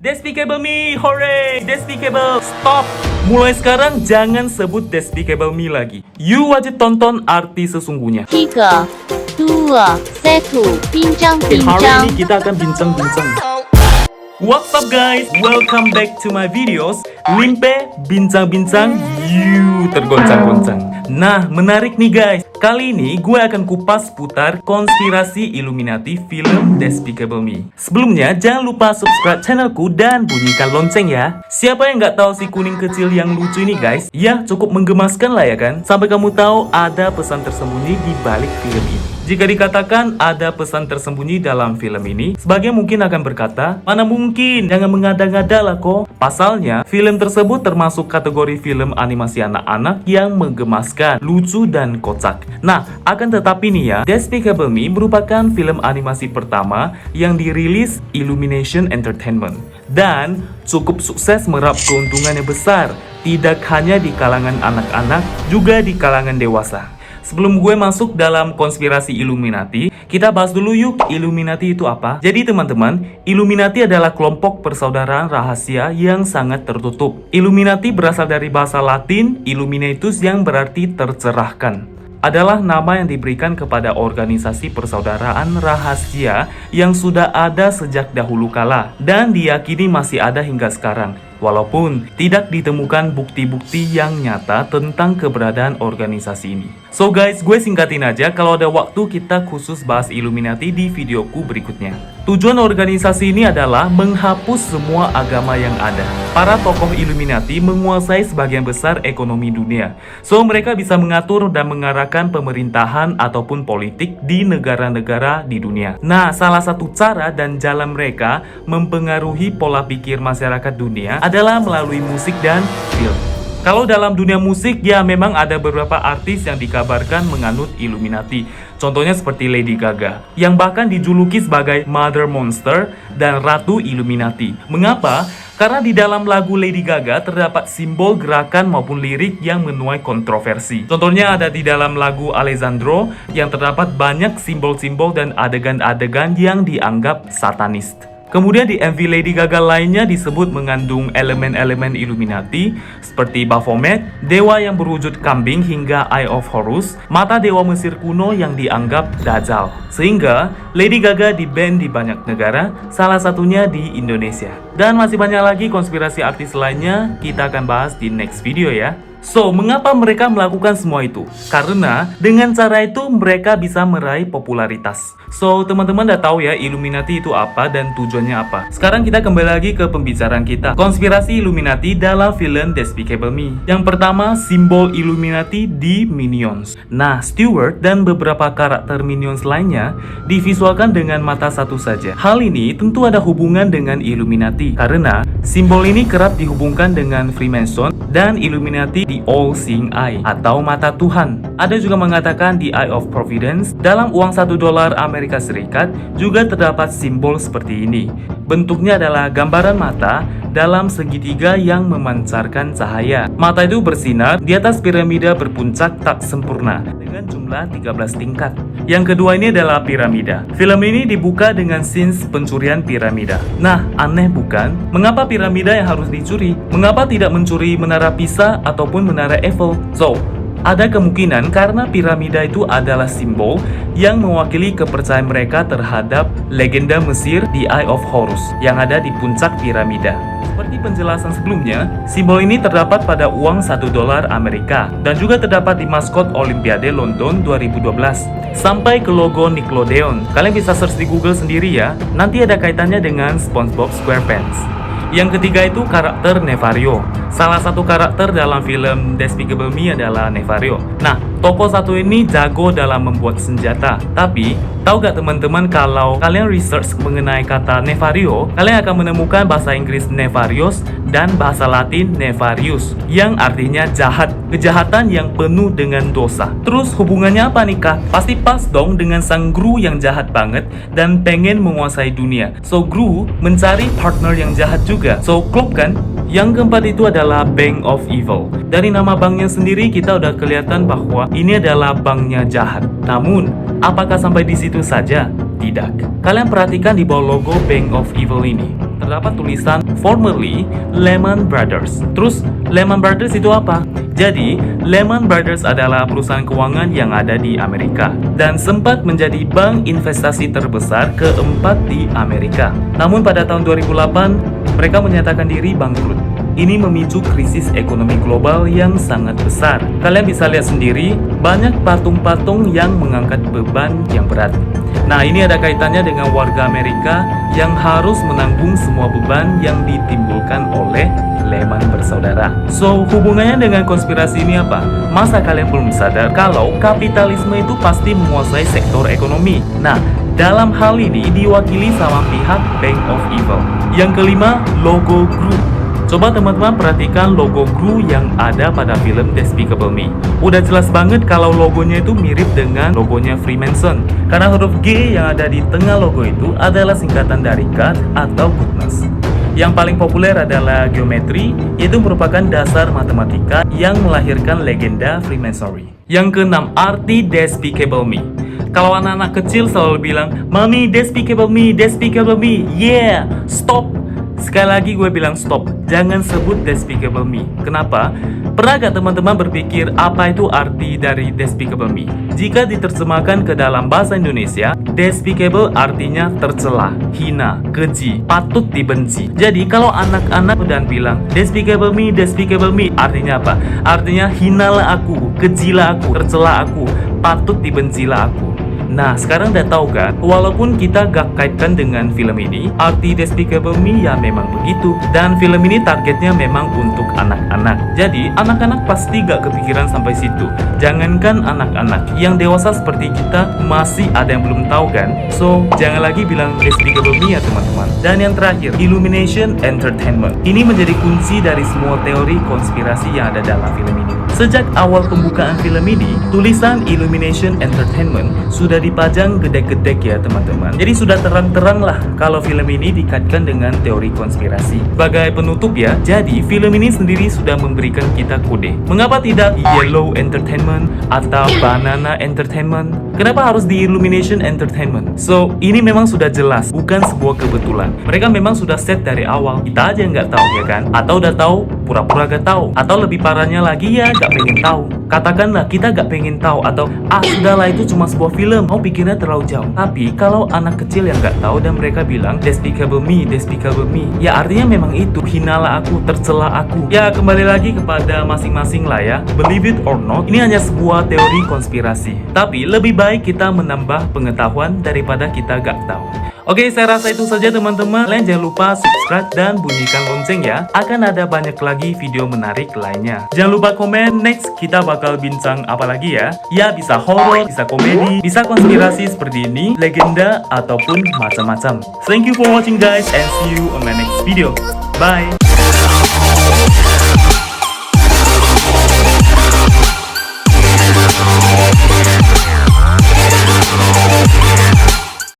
Despicable Me, hooray! Despicable, stop! Mulai sekarang jangan sebut Despicable Me lagi. You wajib tonton arti sesungguhnya. 3, 2, 1, Hari bincang-bincang. ini kita akan bincang-bincang. What's up guys? Welcome back to my videos. Limpe, bincang-bincang, you tergoncang-goncang. Nah, menarik nih guys. Kali ini gue akan kupas putar konspirasi Illuminati film Despicable Me. Sebelumnya, jangan lupa subscribe channelku dan bunyikan lonceng ya. Siapa yang nggak tahu si kuning kecil yang lucu ini guys? Ya, cukup menggemaskan lah ya kan? Sampai kamu tahu ada pesan tersembunyi di balik film ini. Jika dikatakan ada pesan tersembunyi dalam film ini, sebagian mungkin akan berkata, mana mungkin, jangan mengada-ngada lah kok. Pasalnya, film tersebut termasuk kategori film animasi anak-anak yang menggemaskan, lucu, dan kocak. Nah, akan tetapi nih ya, Despicable Me merupakan film animasi pertama yang dirilis Illumination Entertainment. Dan cukup sukses meraup keuntungan yang besar, tidak hanya di kalangan anak-anak, juga di kalangan dewasa. Sebelum gue masuk dalam konspirasi Illuminati, kita bahas dulu yuk Illuminati itu apa. Jadi teman-teman, Illuminati adalah kelompok persaudaraan rahasia yang sangat tertutup. Illuminati berasal dari bahasa Latin Illuminatus yang berarti tercerahkan. Adalah nama yang diberikan kepada organisasi persaudaraan rahasia yang sudah ada sejak dahulu kala dan diyakini masih ada hingga sekarang. Walaupun tidak ditemukan bukti-bukti yang nyata tentang keberadaan organisasi ini. So guys, gue singkatin aja, kalau ada waktu kita khusus bahas Illuminati di videoku berikutnya. Tujuan organisasi ini adalah menghapus semua agama yang ada. Para tokoh Illuminati menguasai sebagian besar ekonomi dunia. So mereka bisa mengatur dan mengarahkan pemerintahan ataupun politik di negara-negara di dunia. Nah, salah satu cara dan jalan mereka mempengaruhi pola pikir masyarakat dunia adalah melalui musik dan film. Kalau dalam dunia musik, ya memang ada beberapa artis yang dikabarkan menganut Illuminati. Contohnya seperti Lady Gaga, yang bahkan dijuluki sebagai Mother Monster dan Ratu Illuminati. Mengapa? Karena di dalam lagu Lady Gaga terdapat simbol gerakan maupun lirik yang menuai kontroversi. Contohnya ada di dalam lagu Alessandro yang terdapat banyak simbol-simbol dan adegan-adegan yang dianggap satanis. Kemudian di MV Lady Gaga lainnya disebut mengandung elemen-elemen Illuminati seperti Baphomet, dewa yang berwujud kambing hingga Eye of Horus, mata dewa Mesir kuno yang dianggap Dajjal. Sehingga Lady Gaga di-ban di banyak negara, salah satunya di Indonesia. Dan masih banyak lagi konspirasi artis lainnya, kita akan bahas di next video ya. So, mengapa mereka melakukan semua itu? Karena dengan cara itu mereka bisa meraih popularitas. So, teman-teman udah tahu ya Illuminati itu apa dan tujuannya apa. Sekarang kita kembali lagi ke pembicaraan kita. Konspirasi Illuminati dalam film Despicable Me. Yang pertama, simbol Illuminati di Minions. Nah, Stewart dan beberapa karakter Minions lainnya divisualkan dengan mata satu saja. Hal ini tentu ada hubungan dengan Illuminati karena simbol ini kerap dihubungkan dengan Freemason dan Illuminati di All Seeing Eye atau mata Tuhan. Ada juga mengatakan di Eye of Providence. Dalam uang $1 Amerika Serikat juga terdapat simbol seperti ini. Bentuknya adalah gambaran mata dalam segitiga yang memancarkan cahaya. Mata itu bersinar di atas piramida berpuncak tak sempurna dengan jumlah 13 tingkat. Yang kedua ini adalah piramida. Film ini dibuka dengan scenes pencurian piramida. Nah, aneh bukan? Mengapa piramida yang harus dicuri? Mengapa tidak mencuri menara Pisa ataupun menara Eiffel? So, ada kemungkinan karena piramida itu adalah simbol yang mewakili kepercayaan mereka terhadap legenda Mesir di Eye of Horus yang ada di puncak piramida. Seperti penjelasan sebelumnya, simbol ini terdapat pada uang $1 Amerika dan juga terdapat di maskot Olimpiade London 2012 sampai ke logo Nickelodeon. Kalian bisa search di Google sendiri ya, nanti ada kaitannya dengan SpongeBob SquarePants. Yang ketiga itu karakter Nefario. Salah satu karakter dalam film Despicable Me adalah Nefario. Nah, tokoh satu ini jago dalam membuat senjata. Tapi, tahu gak teman-teman kalau kalian research mengenai kata Nefario, kalian akan menemukan bahasa Inggris Nefarious dan bahasa Latin Nefarius yang artinya jahat. Kejahatan yang penuh dengan dosa. Terus hubungannya apa nih kak? Pasti pas dong dengan sang Gru yang jahat banget dan pengen menguasai dunia. So Gru mencari partner yang jahat juga. So klop kan? Yang keempat itu adalah Bank of Evil. Dari nama banknya sendiri kita udah kelihatan bahwa ini adalah banknya jahat. Namun, apakah sampai di situ saja? tidak. Kalian perhatikan di bawah logo Bank of Evil ini. Terdapat tulisan formerly Lehman Brothers. Terus Lehman Brothers itu apa? Jadi, Lehman Brothers adalah perusahaan keuangan yang ada di Amerika dan sempat menjadi bank investasi terbesar keempat di Amerika. Namun pada tahun 2008, mereka menyatakan diri bangkrut. Ini memicu krisis ekonomi global yang sangat besar. Kalian bisa lihat sendiri, banyak patung-patung yang mengangkat beban yang berat. Nah, ini ada kaitannya dengan warga Amerika yang harus menanggung semua beban yang ditimbulkan oleh Lehman bersaudara. So, hubungannya dengan konspirasi ini apa? Masa kalian belum sadar kalau kapitalisme itu pasti menguasai sektor ekonomi? Nah, dalam hal ini diwakili sama pihak Bank of Evil. Yang kelima, logo Gru. Coba teman-teman perhatikan logo Gru yang ada pada film Despicable Me. Udah jelas banget kalau logonya itu mirip dengan logonya Freemason. Karena huruf G yang ada di tengah logo itu adalah singkatan dari God atau Goodness. Yang paling populer adalah geometri, yaitu merupakan dasar matematika yang melahirkan legenda Freemasonry. Yang keenam, arti Despicable Me. Kalau anak-anak kecil selalu bilang, Mami, Despicable Me, Despicable Me, yeah, stop. Sekali lagi gue bilang stop, jangan sebut Despicable Me. Kenapa? Pernah gak teman-teman berpikir apa itu arti dari Despicable Me? Jika diterjemahkan ke dalam bahasa Indonesia, Despicable artinya tercela, hina, keji, patut dibenci. Jadi kalau anak-anak dan bilang Despicable Me, Despicable Me, artinya apa? Artinya hinalah aku, kejilah aku, tercela aku, patut dibencilah aku. Nah, sekarang udah tahu kan, walaupun kita gak kaitkan dengan film ini, arti Despicable Me ya memang begitu. Dan film ini targetnya memang untuk anak-anak. Jadi, anak-anak pasti gak kepikiran sampai situ. Jangankan anak-anak, yang dewasa seperti kita masih ada yang belum tahu kan. So, jangan lagi bilang Despicable Me ya teman-teman. Dan yang terakhir, Illumination Entertainment. Ini menjadi kunci dari semua teori konspirasi yang ada dalam film ini. Sejak awal pembukaan film ini, tulisan Illumination Entertainment sudah dipajang gede-gede ya teman-teman. Jadi sudah terang-terang lah kalau film ini dikaitkan dengan teori konspirasi. Sebagai penutup ya, jadi film ini sendiri sudah memberikan kita kode. Mengapa tidak Yellow Entertainment atau Banana Entertainment? Kenapa harus di Illumination Entertainment? So, ini memang sudah jelas, bukan sebuah kebetulan. Mereka memang sudah set dari awal. Kita aja nggak tahu ya kan? Atau udah tahu, pura-pura gak tahu. Atau lebih parahnya lagi ya, gak pengen tahu. Katakanlah kita gak pengen tahu atau sudahlah itu cuma sebuah film, mau pikirnya terlalu jauh. Tapi kalau anak kecil yang gak tahu dan mereka bilang Despicable Me, Despicable Me, ya artinya memang itu, hinalah aku, tercela aku. Ya kembali lagi kepada masing-masing lah ya. Believe it or not, ini hanya sebuah teori konspirasi. Tapi lebih baik kita menambah pengetahuan daripada kita gak tahu. Oke, saya rasa itu saja teman-teman. Kalian jangan lupa subscribe dan bunyikan lonceng ya. Akan ada banyak lagi video menarik lainnya. Jangan lupa komen, next kita bakal bincang apa lagi ya. Ya, bisa horror, bisa komedi, bisa konspirasi seperti ini, legenda, ataupun macam-macam. Thank you for watching guys and see you on my next video. Bye!